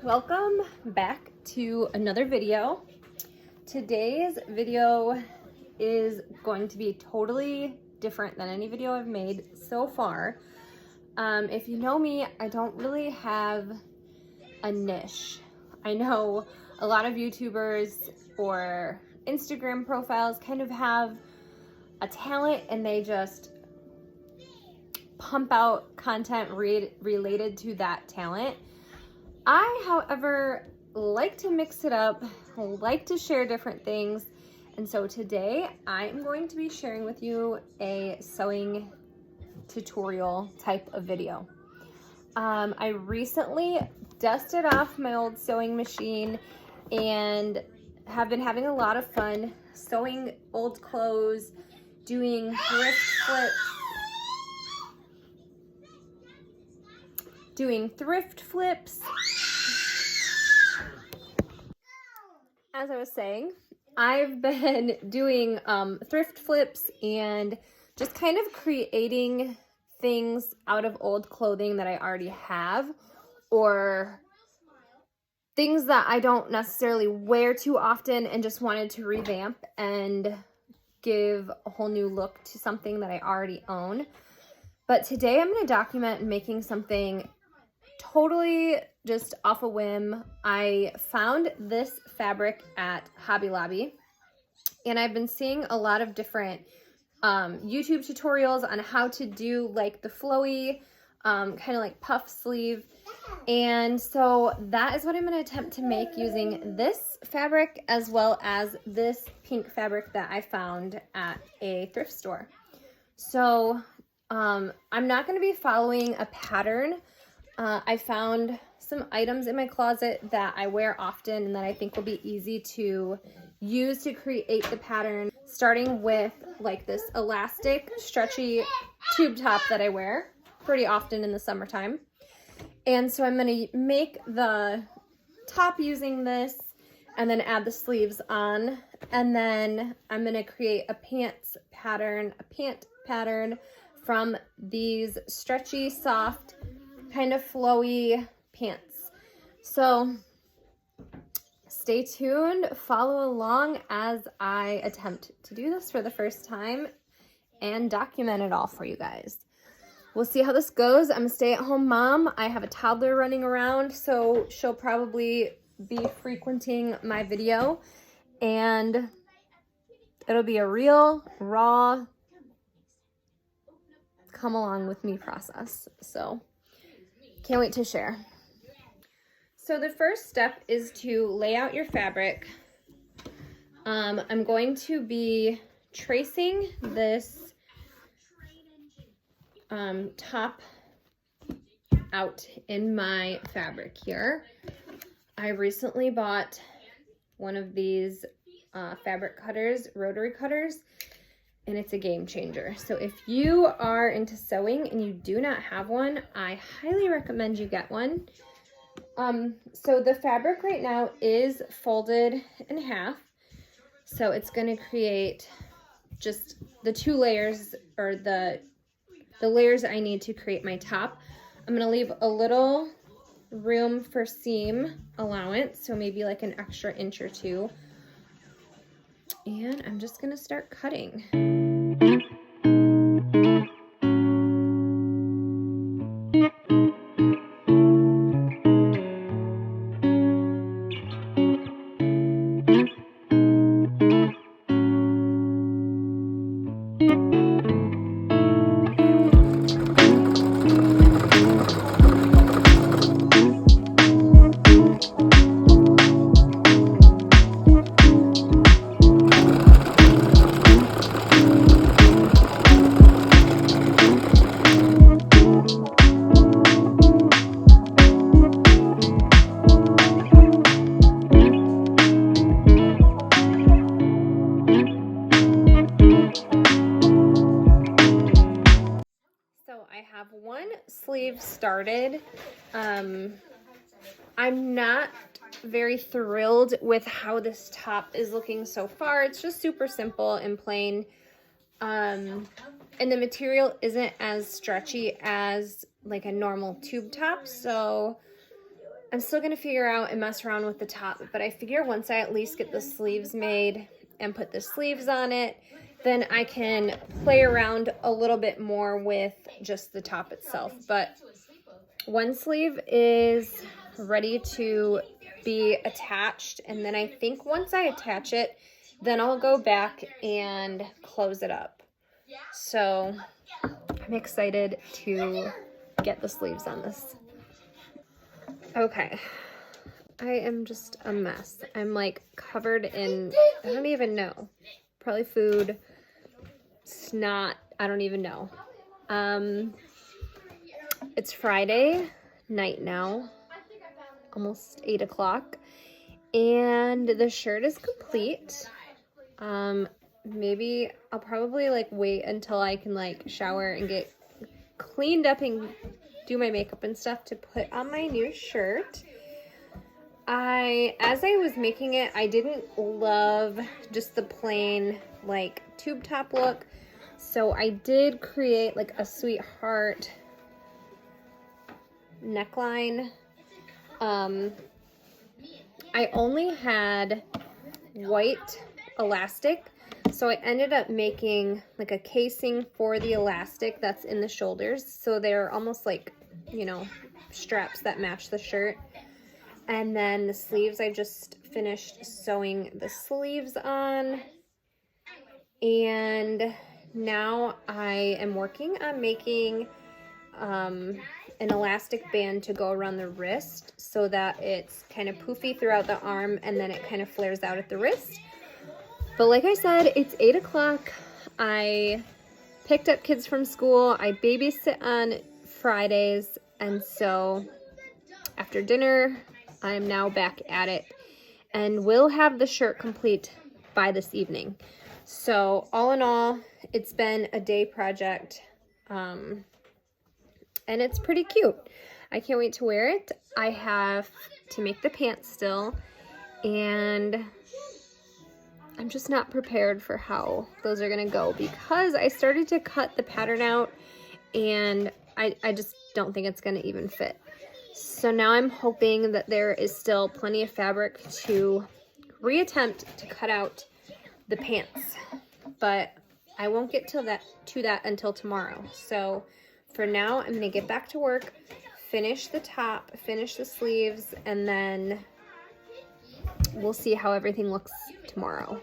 Welcome back to another video. Today's video is going to be totally different than any video I've made so far. If you know me, I don't really have a niche. I know a lot of YouTubers or Instagram profiles kind of have a talent and they just pump out content related to that talent. I, however, like to mix it up, like to share different things, and so today I'm going to be sharing with you a sewing tutorial type of video. I recently dusted off my old sewing machine and have been having a lot of fun sewing old clothes, doing thrift flips. As I was saying, I've been doing thrift flips and just kind of creating things out of old clothing that I already have, or things that I don't necessarily wear too often and just wanted to revamp and give a whole new look to something that I already own. But today I'm going to document making something totally just off a whim. I found this fabric at Hobby Lobby, and I've been seeing a lot of different YouTube tutorials on how to do like the flowy, kind of like puff sleeve. And so that is what I'm going to attempt to make using this fabric as well as this pink fabric that I found at a thrift store. So I'm not going to be following a pattern. I found some items in my closet that I wear often and that I think will be easy to use to create the pattern, starting with like this elastic, stretchy tube top that I wear pretty often in the summertime. And so I'm going to make the top using this and then add the sleeves on. And then I'm going to create a pant pattern from these stretchy, soft, kind of flowy pants. So stay tuned, follow along as I attempt to do this for the first time and document it all for you guys. We'll see how this goes. I'm a stay-at-home mom. I have a toddler running around, so she'll probably be frequenting my video, and it'll be a real, raw, come along with me process. So can't wait to share. So the first step is to lay out your fabric. I'm going to be tracing this top out in my fabric here. I recently bought one of these fabric cutters, rotary cutters, and it's a game changer. So if you are into sewing and you do not have one, I highly recommend you get one. So the fabric right now is folded in half. So it's going to create just the two layers, or the layers I need to create my top. I'm going to leave a little room for seam allowance, so maybe like an extra inch or two. And I'm just going to start cutting. Have one sleeve started. I'm not very thrilled with how this top is looking so far. It's just super simple and plain. And the material isn't as stretchy as like a normal tube top. So I'm still going to figure out and mess around with the top, but I figure once I at least get the sleeves made and put the sleeves on it, then I can play around a little bit more with just the top itself. But one sleeve is ready to be attached, and then I think once I attach it, then I'll go back and close it up. So I'm excited to get the sleeves on this. Okay, I am just a mess. I'm like covered in, I don't even know, probably food, snot, I don't even know. It's Friday night now, almost 8 o'clock, and the shirt is complete. Maybe I'll probably like wait until I can like shower and get cleaned up and do my makeup and stuff to put on my new shirt. As I was making it, I didn't love just the plain like tube top look, so I did create like a sweetheart neckline. I only had white elastic, so I ended up making like a casing for the elastic that's in the shoulders, so they're almost like, you know, straps that match the shirt. And then the sleeves, I just finished sewing the sleeves on, and now I am working on making an elastic band to go around the wrist so that it's kind of poofy throughout the arm and then it kind of flares out at the wrist. But like I said, it's 8 o'clock. I picked up kids from school. I babysit on Fridays, and so after dinner, I'm now back at it, and we'll have the shirt complete by this evening. So all in all, it's been a day project, and it's pretty cute. I can't wait to wear it. I have to make the pants still, and I'm just not prepared for how those are gonna go because I started to cut the pattern out, and I just don't think it's gonna even fit. So now I'm hoping that there is still plenty of fabric to reattempt to cut out the pants, but I won't get to that until tomorrow. So for now, I'm gonna get back to work, finish the top, finish the sleeves, and then we'll see how everything looks tomorrow.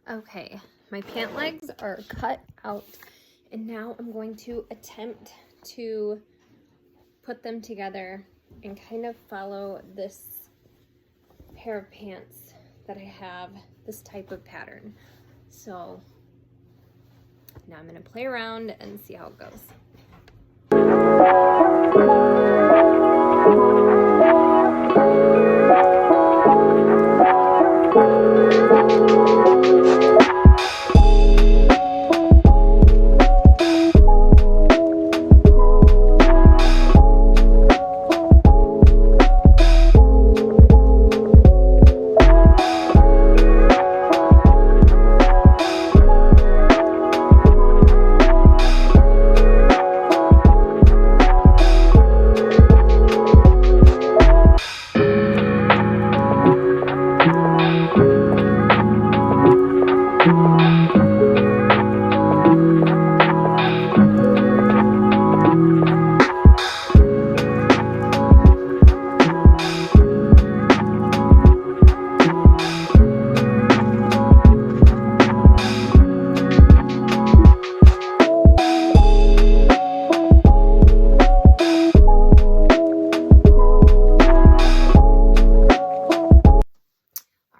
Okay, my pant legs are cut out, and now I'm going to attempt to put them together and kind of follow this pair of pants that I have, this type of pattern. So now I'm going to play around and see how it goes.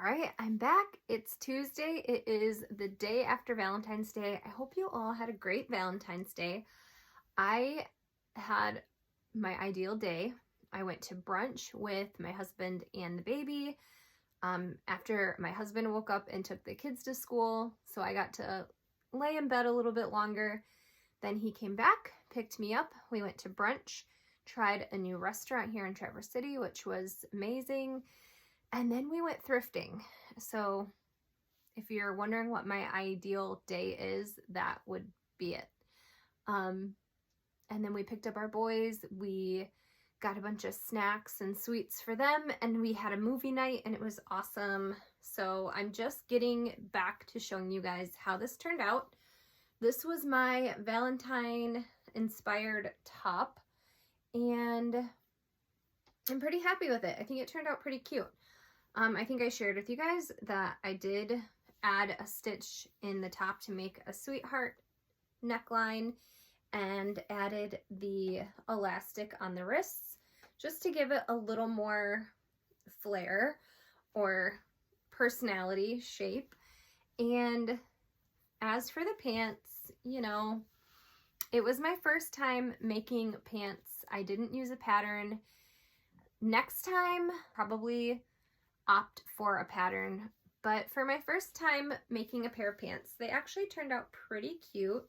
right, I'm back. It's Tuesday. It is the day after Valentine's Day. I hope you all had a great Valentine's Day. I had my ideal day. I went to brunch with my husband and the baby. After my husband woke up and took the kids to school, so I got to lay in bed a little bit longer. Then he came back, picked me up. We went to brunch, tried a new restaurant here in Traverse City, which was amazing. And then we went thrifting. So if you're wondering what my ideal day is, that would be it. And then we picked up our boys. We got a bunch of snacks and sweets for them, and we had a movie night, and it was awesome. So I'm just getting back to showing you guys how this turned out. This was my Valentine inspired top, and I'm pretty happy with it. I think it turned out pretty cute. I think I shared with you guys that I did add a stitch in the top to make a sweetheart neckline and added the elastic on the wrists just to give it a little more flair or personality shape. And as for the pants, you know, it was my first time making pants. I didn't use a pattern. Next time, probably opt for a pattern, but for my first time making a pair of pants, they actually turned out pretty cute.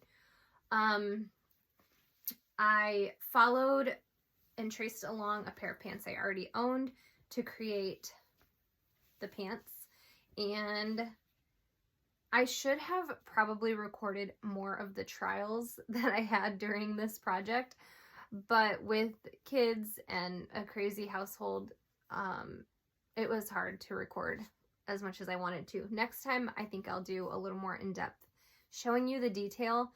I followed and traced along a pair of pants I already owned to create the pants, and I should have probably recorded more of the trials that I had during this project, but with kids and a crazy household, it was hard to record as much as I wanted to. Next time, I think I'll do a little more in-depth showing you the detail,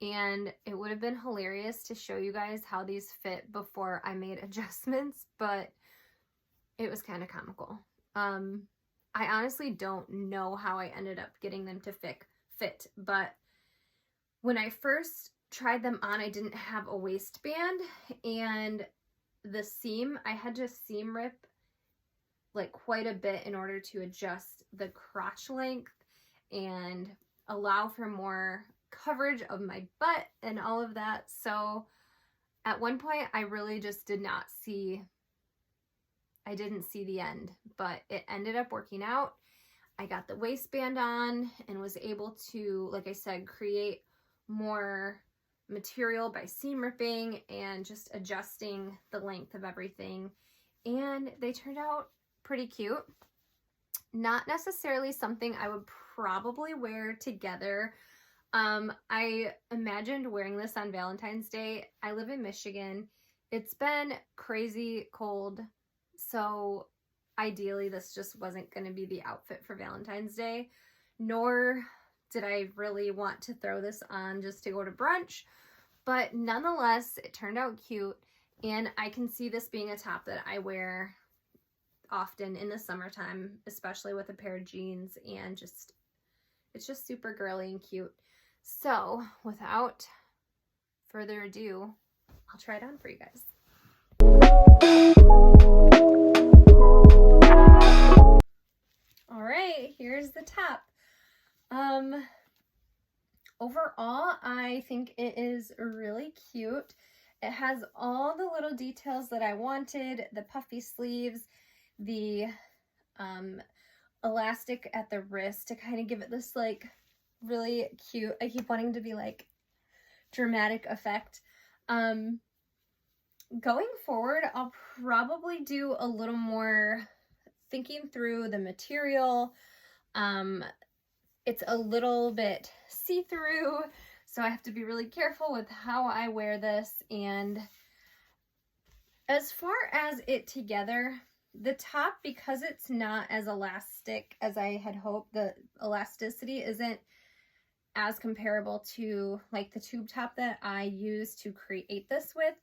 and it would have been hilarious to show you guys how these fit before I made adjustments, but it was kind of comical. I honestly don't know how I ended up getting them to fit, but when I first tried them on, I didn't have a waistband, and the seam, I had to seam rip like quite a bit in order to adjust the crotch length and allow for more coverage of my butt and all of that. So at one point I really just didn't see the end, but it ended up working out. I got the waistband on and was able to, like I said, create more material by seam ripping and just adjusting the length of everything, and they turned out pretty cute. Not necessarily something I would probably wear together. I imagined wearing this on Valentine's Day. I live in Michigan. It's been crazy cold, so ideally this just wasn't going to be the outfit for Valentine's Day, nor did I really want to throw this on just to go to brunch, but nonetheless, it turned out cute, and I can see this being a top that I wear often in the summertime, especially with a pair of jeans, and it's just super girly and cute. So without further ado, I'll try it on for you guys. All right, here's the top. Overall, I think it is really cute. It has all the little details that I wanted, the puffy sleeves, the elastic at the wrist to kind of give it this like really cute, I keep wanting to be like dramatic effect. Going forward, I'll probably do a little more thinking through the material. It's a little bit see-through, so I have to be really careful with how I wear this. And as far as it together, the top, because it's not as elastic as I had hoped, the elasticity isn't as comparable to like the tube top that I used to create this with.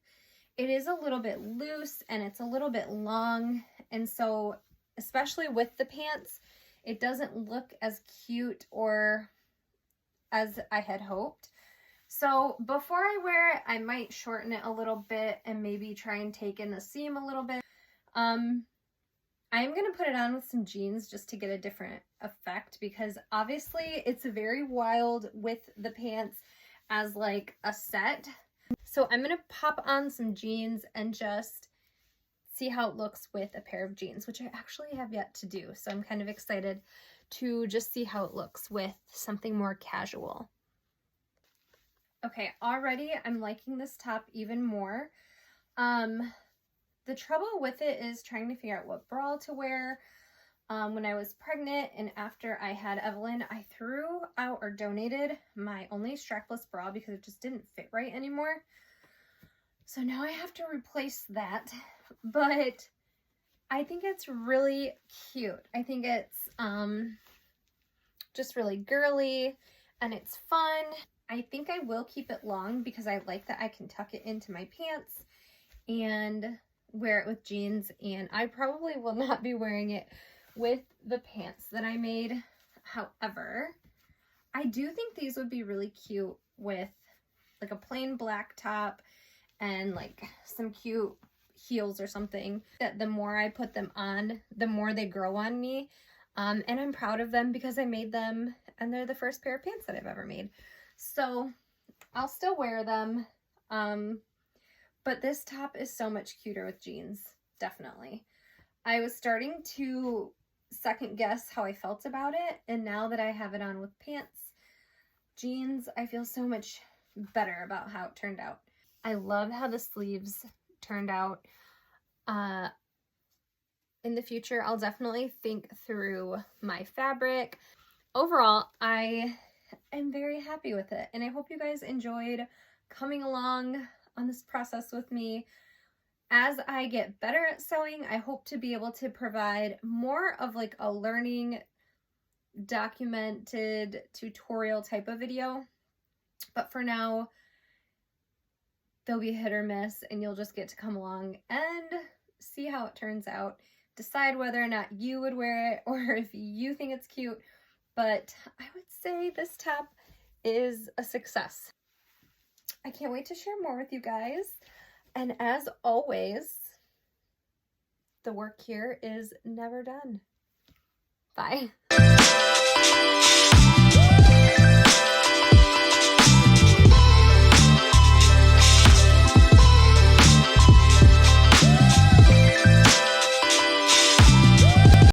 It is a little bit loose and it's a little bit long, and so especially with the pants, it doesn't look as cute or as I had hoped. So before I wear it, I might shorten it a little bit and maybe try and take in the seam a little bit. I'm going to put it on with some jeans just to get a different effect, because obviously it's very wild with the pants as like a set. So I'm going to pop on some jeans and just see how it looks with a pair of jeans, which I actually have yet to do. So I'm kind of excited to just see how it looks with something more casual. Okay, already I'm liking this top even more. The trouble with it is trying to figure out what bra to wear. When I was pregnant and after I had Evelyn, I threw out or donated my only strapless bra because it just didn't fit right anymore. So now I have to replace that, but I think it's really cute. I think it's just really girly and it's fun. I think I will keep it long because I like that I can tuck it into my pants and wear it with jeans, and I probably will not be wearing it with the pants that I made. However, I do think these would be really cute with like a plain black top and like some cute heels or something, that the more I put them on, the more they grow on me. And I'm proud of them because I made them and they're the first pair of pants that I've ever made. So I'll still wear them. But this top is so much cuter with jeans, definitely. I was starting to second guess how I felt about it, and now that I have it on with pants, jeans, I feel so much better about how it turned out. I love how the sleeves turned out. In the future, I'll definitely think through my fabric. Overall, I am very happy with it, and I hope you guys enjoyed coming along on this process with me. As I get better at sewing, I hope to be able to provide more of like a learning, documented tutorial type of video. But for now, they'll be hit or miss, and you'll just get to come along and see how it turns out. Decide whether or not you would wear it or if you think it's cute. But I would say this top is a success. I can't wait to share more with you guys. And as always, the work here is never done. Bye.